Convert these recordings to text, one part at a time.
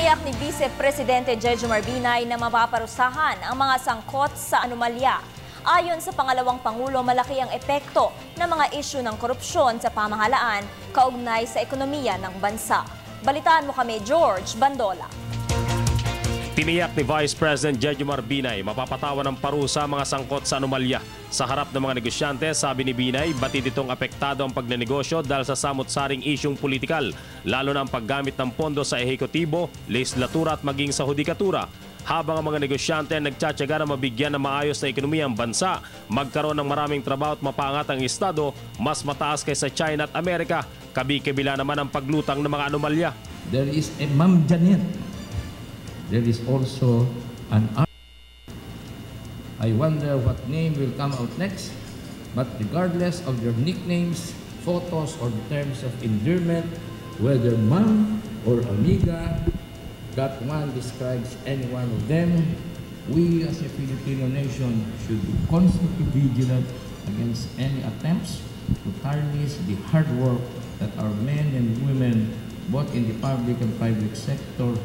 Tiniyak ni Vice Presidente Jejomar Binay na mapaparusahan ang mga sangkot sa anomalya. Ayon sa pangalawang Pangulo, malaki ang epekto ng mga isyu ng korupsyon sa pamahalaan kaugnay sa ekonomiya ng bansa. Balitaan mo kami, George Bandola. Tiniyak ni Vice President Jejomar Binay mapapatawan ng parusa mga sangkot sa anomalya. Sa harap ng mga negosyante, sabi ni Binay, batid itong apektado ang pagnenegosyo dahil sa samot-saring isyong politikal, lalo na ang paggamit ng pondo sa ehekutibo, legislatura at maging sa hudikatura. Habang ang mga negosyante nagtsatsaga na mabigyan ng maayos na ekonomiya ang bansa, magkaroon ng maraming trabaho at mapaangat ang estado, mas mataas kaysa China at Amerika, kabi-kabila naman ang paglutang ng mga anomalya. There is a Ma'am Janet. There is also an I wonder what name will come out next, but regardless of their nicknames, photos, or terms of endearment, whether ma'am or amiga, that one describes any one of them, we as a Filipino nation should be constantly vigilant against any attempts to tarnish the hard work that our men and women, both in the public and private sector,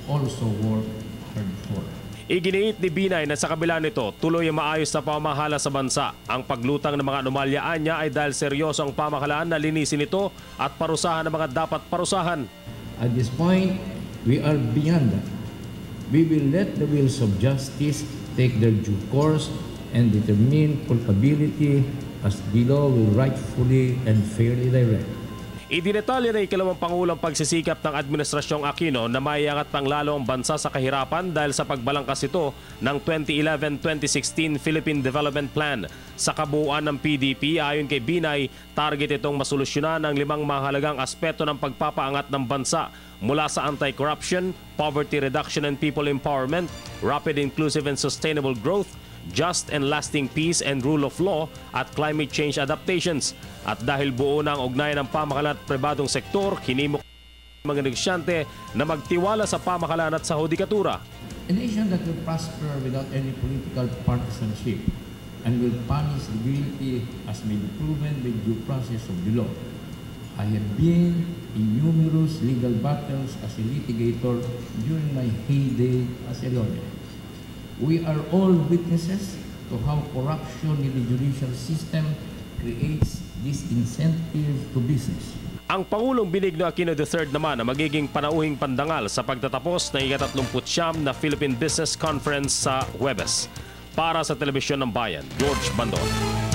also work hard for. Iginiit ni Binay na sa kabila nito, tuloy ang maayos na pamahala sa bansa. Ang paglutang ng mga anomalyaan niya ay dahil seryoso ang pamahalaan na linisin ito at parusahan ang mga dapat parusahan. At this point, we are beyond that. We will let the wheels of justice take their due course and determine culpability as the law will rightfully and fairly direct. Idinetalya ng ikalawang Pangulong pagsisikap ng Administrasyong Aquino na maiangat pang lalo ang bansa sa kahirapan dahil sa pagbalangkas ito ng 2011-2016 Philippine Development Plan. Sa kabuuan ng PDP, ayon kay Binay, target itong masolusyonan ang 5 mahalagang aspeto ng pagpapaangat ng bansa mula sa anti-corruption, poverty reduction and people empowerment, rapid, inclusive and sustainable growth, just and lasting peace and rule of law at climate change adaptations. At dahil buo na ang ugnayan ng pamahalaan at pribadong sektor, hinimok ng mga negosyante na magtiwala sa pamahalaan at sa hudikatura. A nation that will prosper without any political partisanship and will punish the guilty as may be proven by due process of the law. I have been in numerous legal battles as a litigator during my heyday as a lawyer. We are all witnesses to how corruption in the judicial system creates disincentive to business. Ang Pangulong Benigno Aquino III naman na magiging panauhing pandangal sa pagtatapos ng ika-39 na Philippine Business Conference sa Huwebes. Para sa Telebisyon ng Bayan, George Bandola.